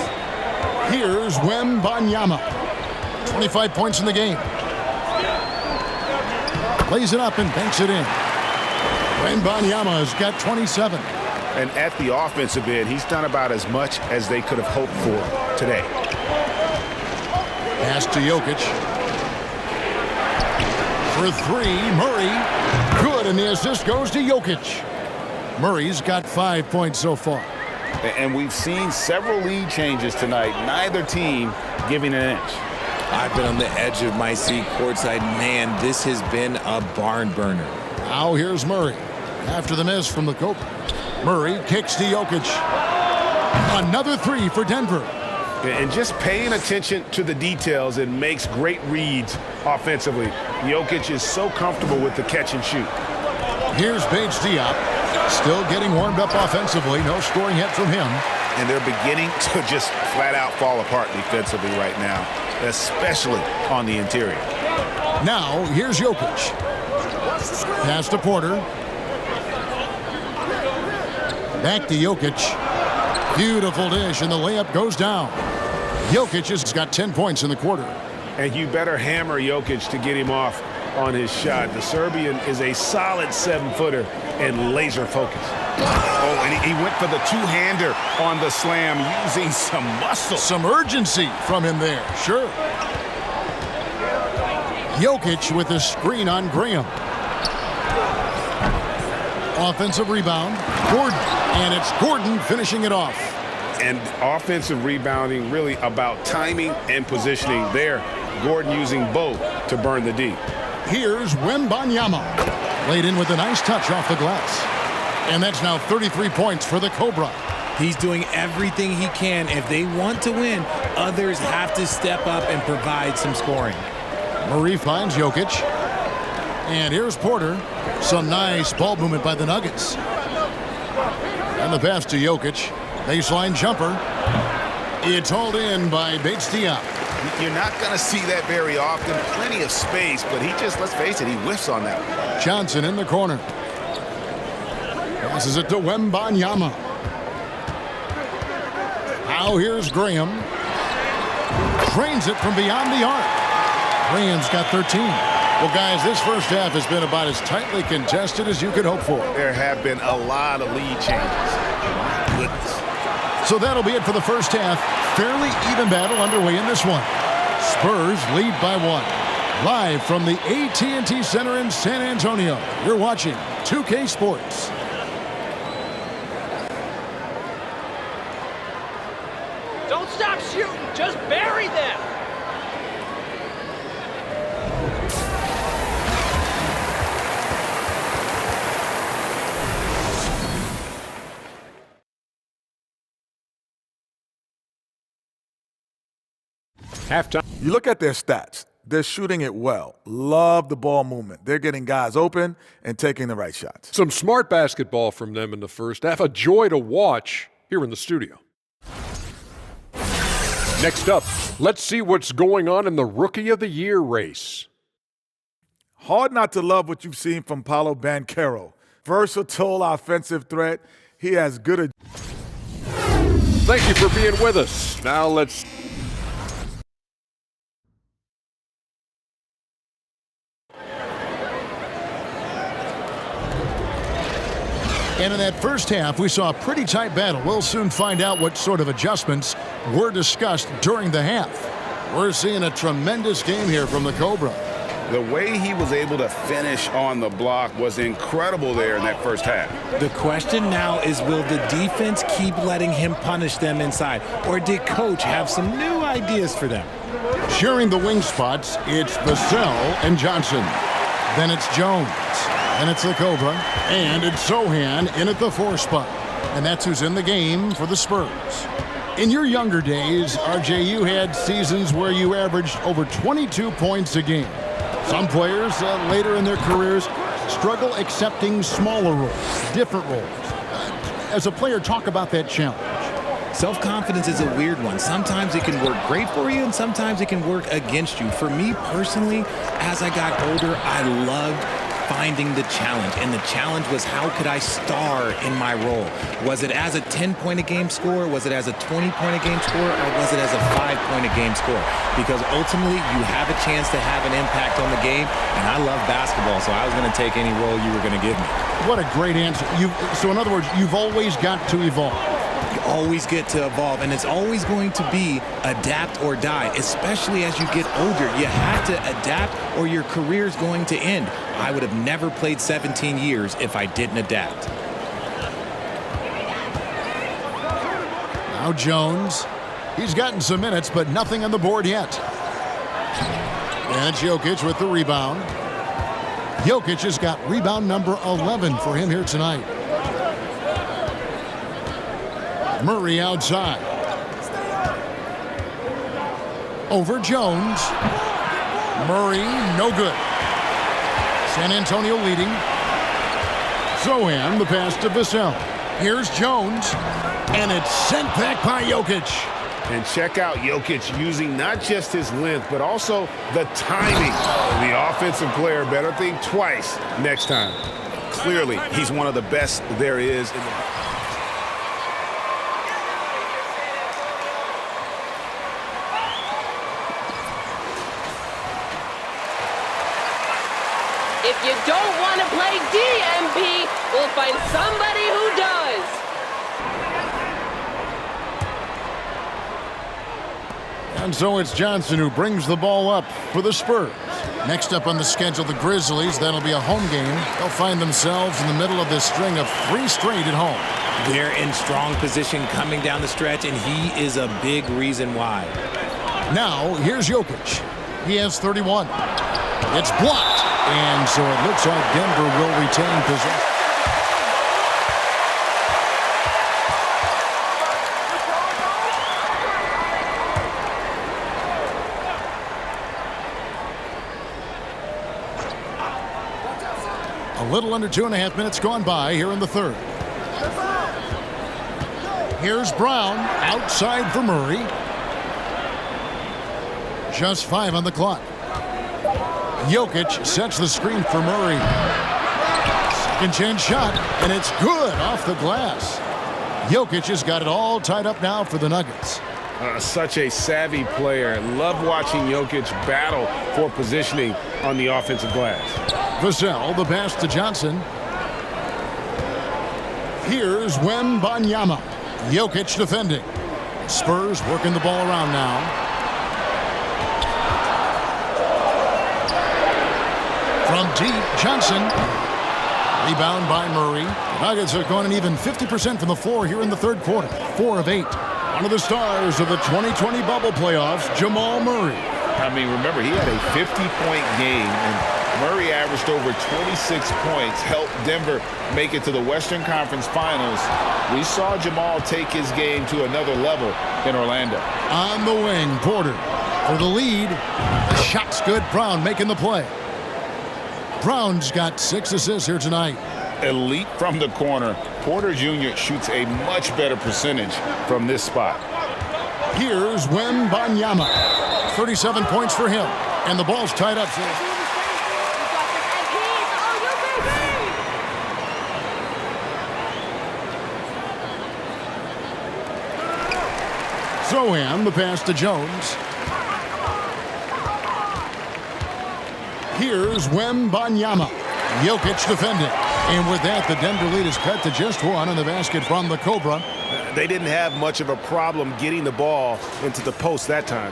Here's Wembanyama. 25 points in the game. Plays it up and banks it in. Wembanyama's got 27. And at the offensive end, he's done about as much as they could have hoped for today. Pass to Jokic. For 3, Murray. Good, and the assist goes to Jokic. Murray's got 5 points so far. And we've seen several lead changes tonight. Neither team giving an inch. I've been on the edge of my seat courtside. Man, this has been a barn burner. Now here's Murray. After the miss from the Cope. Murray kicks to Jokic. Another 3 for Denver. And just paying attention to the details and makes great reads offensively. Jokic is so comfortable with the catch and shoot. Here's Bates Diop. Still getting warmed up offensively. No scoring yet from him. And they're beginning to just flat out fall apart defensively right now, especially on the interior. Now here's Jokic. Pass to Porter. Back to Jokic. Beautiful dish, and the layup goes down. Jokic has got 10 points in the quarter. And you better hammer Jokic to get him off on his shot. The Serbian is a solid 7-footer and laser focused. Oh, and he went for the two-hander on the slam using some muscle. Some urgency from him there, sure. Jokic with a screen on Graham. Offensive rebound, Gordon. And it's Gordon finishing it off. And offensive rebounding really about timing and positioning there. Gordon using both to burn the D. Here's Wembanyama. Laid in with a nice touch off the glass. And that's now 33 points for the Cobra. He's doing everything he can. If they want to win, others have to step up and provide some scoring. Murray finds Jokic. And here's Porter. Some nice ball movement by the Nuggets. And the pass to Jokic. Baseline jumper. It's hauled in by Bates Diop. You're not going to see that very often. Plenty of space, but he just, let's face it, he whiffs on that one. Johnson in the corner. Passes it to Wembanyama. Now here's Graham. Drains it from beyond the arc. Rand's got 13. Well, guys, this first half has been about as tightly contested as you could hope for. There have been a lot of lead changes. My goodness. So that'll be it for the first half. Fairly even battle underway in this one. Spurs lead by 1. Live from the AT&T Center in San Antonio, you're watching 2K Sports. Don't stop shooting. Just bury them. Halftime. You look at their stats. They're shooting it well. Love the ball movement. They're getting guys open and taking the right shots. Some smart basketball from them in the first half. A joy to watch here in the studio. Next up, let's see what's going on in the Rookie of the Year race. Hard not to love what you've seen from Paolo Banchero. Versatile offensive threat. He has good. Thank you for being with us. Now let's. And in that first half, we saw a pretty tight battle. We'll soon find out what sort of adjustments were discussed during the half. We're seeing a tremendous game here from the Cobra. The way he was able to finish on the block was incredible there in that first half. The question now is, will the defense keep letting him punish them inside? Or did Coach have some new ideas for them? Sharing the wing spots, it's Vassell and Johnson. Then it's Jones. And it's the Cobra, and it's Sohan in at the 4 spot. And that's who's in the game for the Spurs. In your younger days, RJ, you had seasons where you averaged over 22 points a game. Some players later in their careers struggle accepting smaller roles, different roles. As a player, talk about that challenge. Self-confidence is a weird one. Sometimes it can work great for you, and sometimes it can work against you. For me personally, as I got older, I loved finding the challenge, and the challenge was, how could I star in my role? Was it as a 10-point-a-game scorer? Was it as a 20-point-a-game scorer? Or was it as a 5-point-a-game scorer? Because ultimately, you have a chance to have an impact on the game, and I love basketball, so I was going to take any role you were going to give me. What a great answer. So in other words, you've always got to evolve. You always get to evolve, and it's always going to be adapt or die, especially as you get older. You have to adapt or your career's going to end. I would have never played 17 years if I didn't adapt. Now Jones. He's gotten some minutes, but nothing on the board yet. And it's Jokic with the rebound. Jokic has got rebound number 11 for him here tonight. Murray outside. Over Jones. Murray, no good. San Antonio leading. Sohan, the pass to Vassell. Here's Jones. And it's sent back by Jokic. And check out Jokic using not just his length, but also the timing. The offensive player better think twice next time. Clearly, he's one of the best there is in the... If you don't want to play DMP, we'll find somebody who does. And so it's Johnson who brings the ball up for the Spurs. Next up on the schedule, the Grizzlies. That'll be a home game. They'll find themselves in the middle of this string of 3 straight at home. They're in strong position coming down the stretch, and he is a big reason why. Now, here's Jokic. He has 31. It's blocked. And so it looks like Denver will retain possession. A little under 2.5 minutes gone by here in the third. Here's Brown outside for Murray. Just 5 on the clock. Jokic sets the screen for Murray. Second chance shot, and it's good off the glass. Jokic has got it all tied up now for the Nuggets. Such a savvy player. Love watching Jokic battle for positioning on the offensive glass. Vassell, the pass to Johnson. Here's Wembanyama. Jokic defending. Spurs working the ball around now. From deep, Johnson. Rebound by Murray. The Nuggets are going an even 50% from the floor here in the third quarter. 4 of 8. One of the stars of the 2020 bubble playoffs, Jamal Murray. I mean, remember, he had a 50-point game, and Murray averaged over 26 points, helped Denver make it to the Western Conference Finals. We saw Jamal take his game to another level in Orlando. On the wing, Porter for the lead. The shot's good. Brown making the play. Brown's got 6 assists here tonight. Elite from the corner. Porter Jr. shoots a much better percentage from this spot. Here's Wembanyama. 37 points for him. And the ball's tied up. Zohan, the pass to Jones. Here's Wembanyama. Jokic defending. And with that, the Denver lead is cut to just 1 on the basket from the Cobra. They didn't have much of a problem getting the ball into the post that time.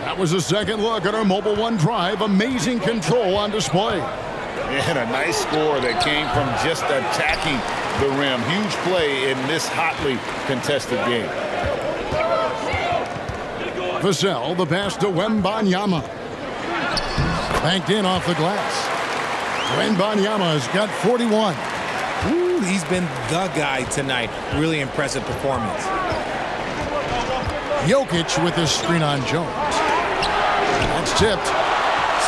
That was a second look at our Mobile One drive. Amazing control on display. And a nice score that came from just attacking the rim. Huge play in this hotly contested game. Vassell, the pass to Wembanyama. Banked in off the glass. Wembanyama's got 41. Ooh, he's been the guy tonight. Really impressive performance. Jokic with his screen on Jones. That's tipped.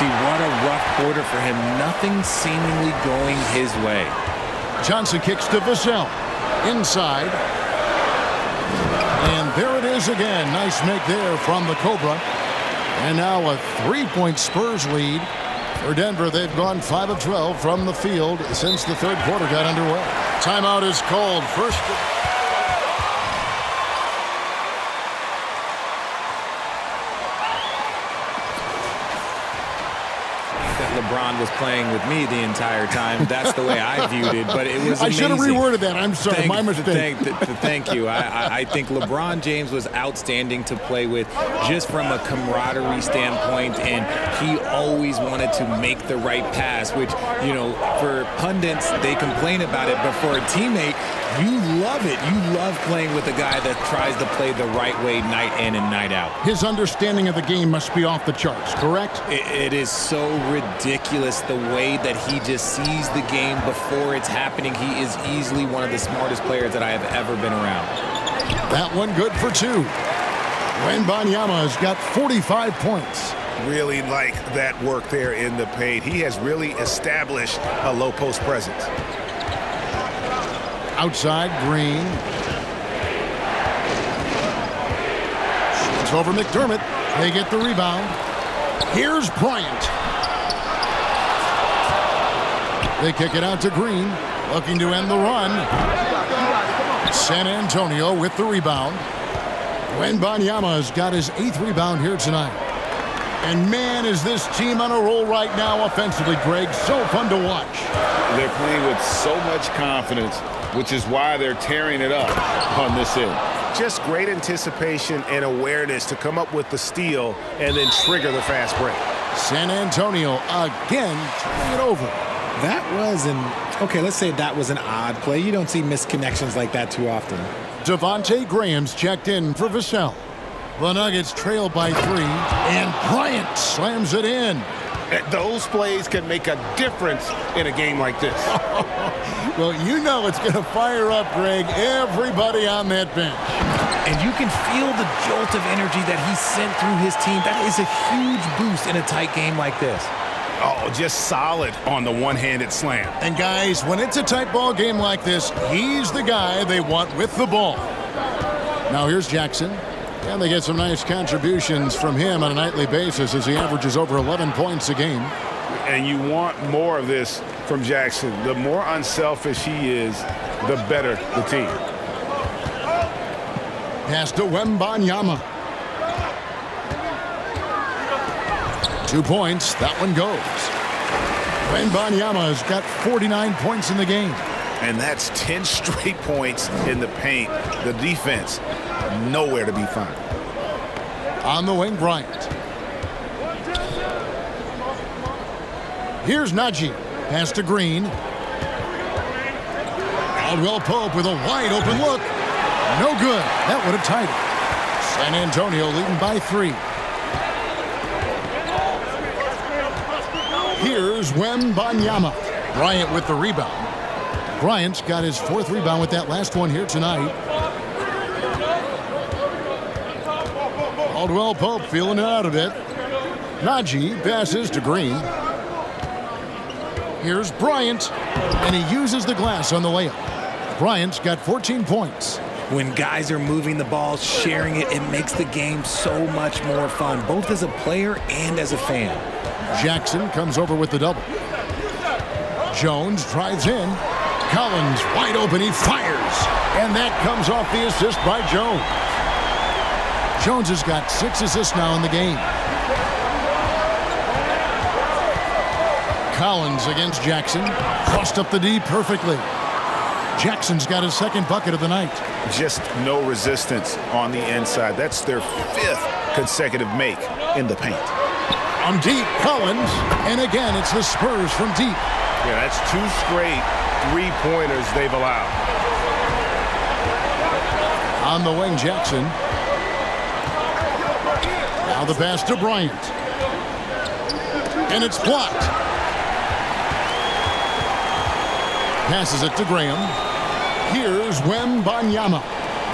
See, what a rough quarter for him. Nothing seemingly going his way. Johnson kicks to Vassell. Inside. And there it is again. Nice make there from the Cobra. And now a 3-point Spurs lead. For Denver, they've gone 5 of 12 from the field since the third quarter got underway. Timeout is called. First. LeBron was playing with me the entire time. That's the way I viewed it, but it was amazing. I should have reworded that. I'm sorry. My mistake. Thank you. I think LeBron James was outstanding to play with just from a camaraderie standpoint, and he always wanted to make the right pass, which, you know, for pundits, they complain about it, but for a teammate, you love it. You love playing with a guy that tries to play the right way night in and night out. His understanding of the game must be off the charts, correct? It is so ridiculous the way that he just sees the game before it's happening. He is easily one of the smartest players that I have ever been around. That one good for 2. Wembanyama's got 45 points. Really like that work there in the paint. He has really established a low post presence. Outside, Green. It's over McDermott. They get the rebound. Here's Bryant. They kick it out to Green. Looking to end the run. San Antonio with the rebound. Wembanyama's got his 8th rebound here tonight. And man, is this team on a roll right now offensively, Greg. So fun to watch. They're playing with so much confidence, which is why they're tearing it up on this end. Just great anticipation and awareness to come up with the steal and then trigger the fast break. San Antonio again turning it over. That was okay, let's say that was an odd play. You don't see missed connections like that too often. Devontae Graham's checked in for Vassell. The Nuggets trail by 3, and Bryant slams it in. Those plays can make a difference in a game like this. Well, you know it's going to fire up, Greg, everybody on that bench. And you can feel the jolt of energy that he sent through his team. That is a huge boost in a tight game like this. Oh, just solid on the one-handed slam. And guys, when it's a tight ball game like this, he's the guy they want with the ball. Now here's Jackson. And they get some nice contributions from him on a nightly basis as he averages over 11 points a game. And you want more of this from Jackson. The more unselfish he is, the better the team. Pass to Wembanyama. 2 points. That one goes. Wembanyama has got 49 points in the game. And that's 10 straight points in the paint. The defense, nowhere to be found. On the wing, Bryant. Here's Najee. Pass to Green. Caldwell Pope with a wide open look. No good. That would have tied it. San Antonio leading by 3. Here's Wembanyama. Bryant with the rebound. Bryant's got his 4th rebound with that last one here tonight. Caldwell Pope feeling it out a bit. Najee passes to Green. Here's Bryant, and he uses the glass on the layup. Bryant's got 14 points. When guys are moving the ball, sharing it, it makes the game so much more fun, both as a player and as a fan. Jackson comes over with the double. Jones drives in. Collins wide open, he fires. And that comes off the assist by Jones. Jones has got 6 assists now in the game. Collins against Jackson. Crossed up the D perfectly. Jackson's got his 2nd bucket of the night. Just no resistance on the inside. That's their 5th consecutive make in the paint. From deep, Collins. And again, it's the Spurs from deep. Yeah, that's 2 straight 3-pointers they've allowed. On the wing, Jackson. Now the pass to Bryant. And it's blocked. Passes it to Graham. Here's Wembanyama.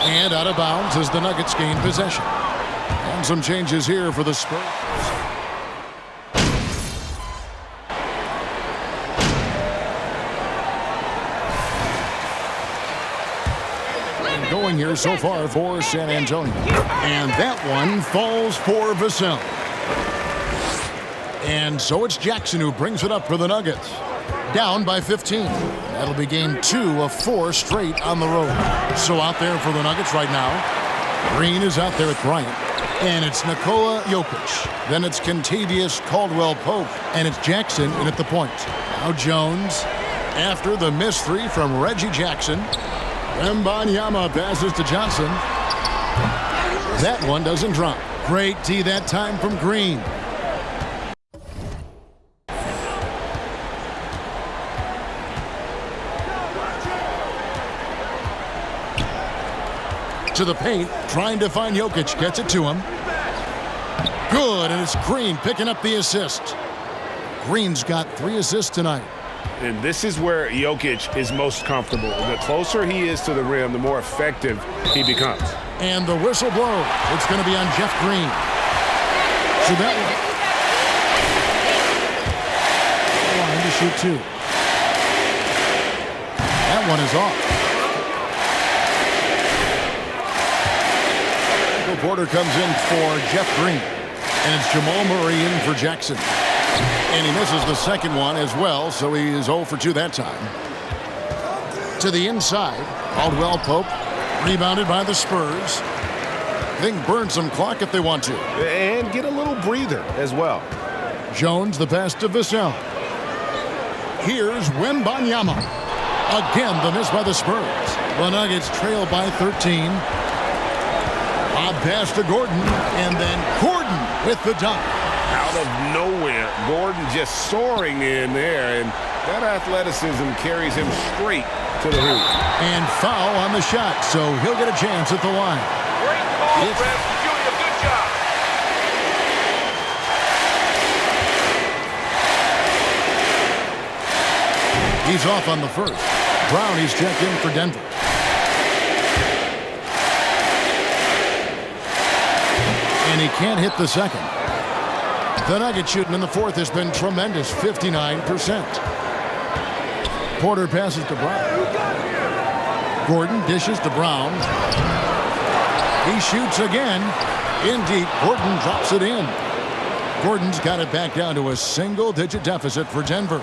And out of bounds as the Nuggets gain possession. And some changes here for the Spurs. Going here so far for San Antonio. And that one falls for Vassell. And so it's Jackson who brings it up for the Nuggets. Down by 15. That'll be game 2 of 4 straight on the road. So out there for the Nuggets right now. Green is out there with Bryant. And it's Nikola Jokic. Then it's Kentavious Caldwell-Pope. And it's Jackson in at the point. Now Jones after the missed 3 from Reggie Jackson. Wembanyama passes to Johnson. That one doesn't drop. Great D that time from Green. To the paint, trying to find Jokic, gets it to him. Good, and it's Green picking up the assist. Green's got 3 assists tonight. And this is where Jokic is most comfortable. The closer he is to the rim, the more effective he becomes. And the whistle blows. It's going to be on Jeff Green. So that line to shoot 2. That one is off. Michael Porter comes in for Jeff Green. And it's Jamal Murray in for Jackson. And he misses the 2nd one as well, so he is 0 for 2 that time. To the inside, Caldwell Pope, rebounded by the Spurs. They can burn some clock if they want to. And get a little breather as well. Jones, the pass to Vassell. Here's Wembanyama. Again, the miss by the Spurs. The Nuggets trail by 13. Bob pass to Gordon, and then Gordon with the dunk. Out of nowhere, Gordon just soaring in there, and that athleticism carries him straight to the hoop. And foul on the shot, so he'll get a chance at the line. Great call, Ref. Junior, good job. He's off on the first. Brown, he's checked in for Denver. And he can't hit the second. The Nuggets shooting in the 4th has been tremendous, 59%. Porter passes to Brown. Gordon dishes to Brown. He shoots again. In deep, Gordon drops it in. Gordon's got it back down to a single-digit deficit for Denver.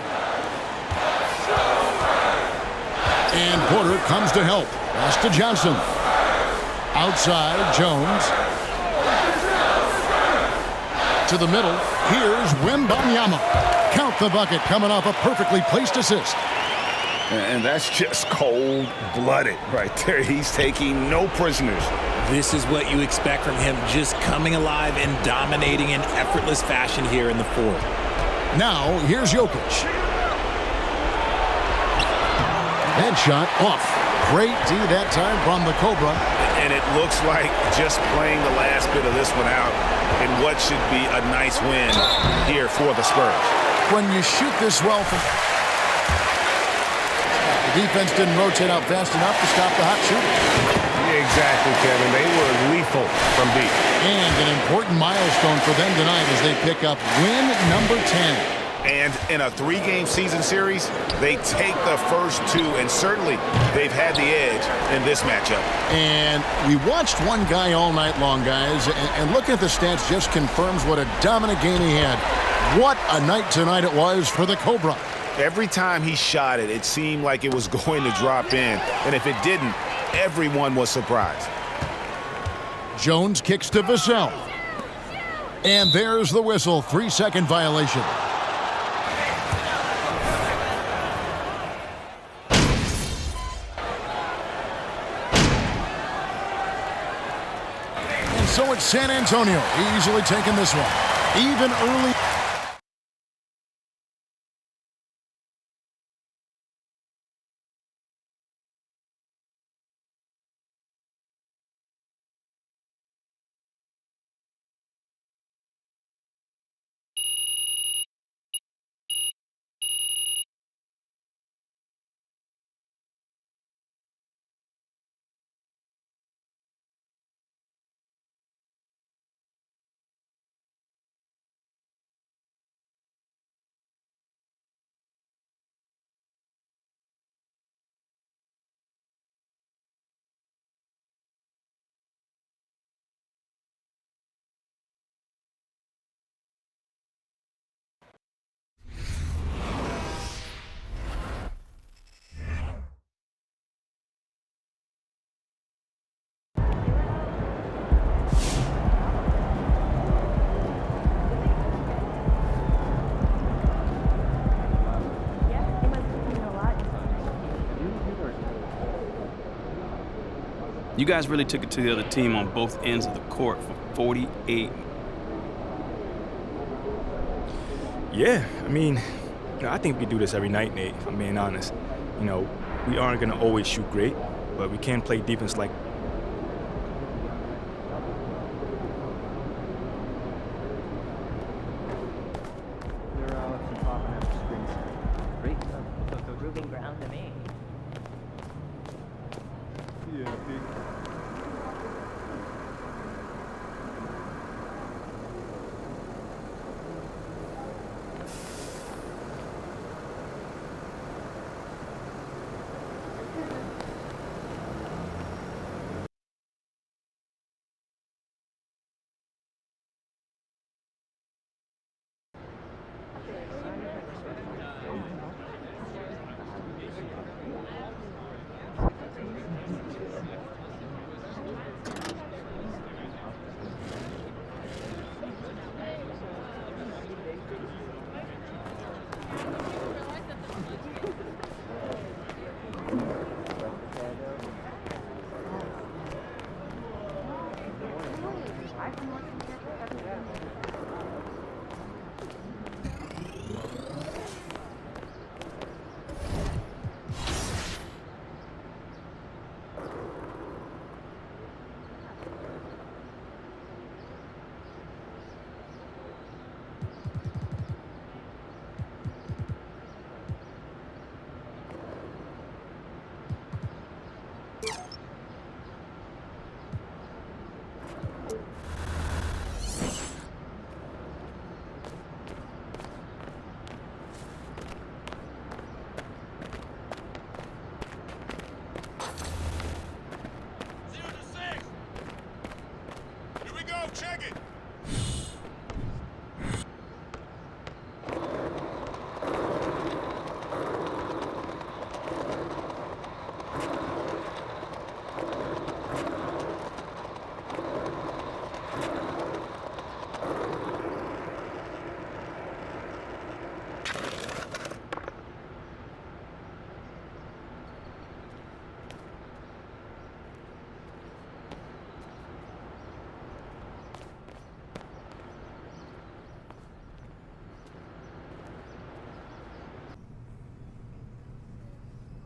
And Porter comes to help. Pass to Johnson. Outside, Jones. to the middle. Here's Wembanyama. Count the bucket coming off a perfectly placed assist. And that's just cold-blooded right there. He's taking no prisoners. This is what you expect from him, just coming alive and dominating in effortless fashion here in the fourth. Now, here's Jokic. Headshot off. Great D that time from the Cobra. And it looks like just playing the last bit of this one out in what should be a nice win here for the Spurs. When you shoot this well from... The defense didn't rotate out fast enough to stop the hot shooter. Exactly, Kevin. They were lethal from deep. And an important milestone for them tonight as they pick up win number 10. And in a 3-game season series, they take the first 2, and certainly they've had the edge in this matchup. And we watched one guy all night long, guys, and looking at the stats just confirms what a dominant game he had. What a night tonight it was for the Cobra. Every time he shot it, it seemed like it was going to drop in, and if it didn't, everyone was surprised. Jones kicks to Vassell. And there's the whistle, 3-second violation. So it's San Antonio easily taking this one. Even early. You guys really took it to the other team on both ends of the court for 48. Yeah, I mean, I think we do this every night, Nate, if I'm being honest. We aren't going to always shoot great, but we can play defense like... Proving ground to me. Yeah, big.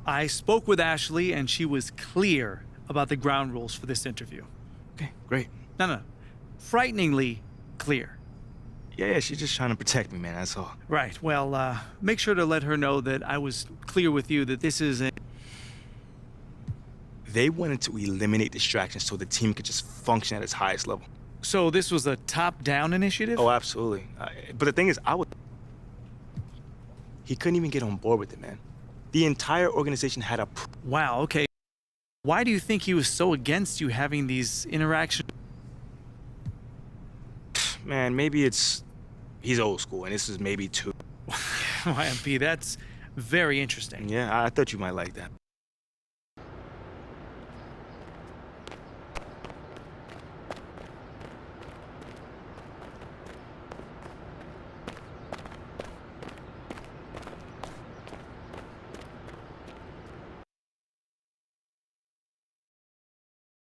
I spoke with Ashley, and she was clear about the ground rules for this interview. Okay, great. No. Frighteningly clear. Yeah, she's just trying to protect me, man, that's all. Right. Well, make sure to let her know that I was clear with you that this is a... They wanted to eliminate distractions so the team could just function at its highest level. So this was a top-down initiative? Oh, absolutely. But the thing is, he couldn't even get on board with it, man. The entire organization had a... Wow, okay. Why do you think he was so against you having these interactions? Man, maybe he's old school, and this is maybe too... YMP, that's very interesting. Yeah, I thought you might like that.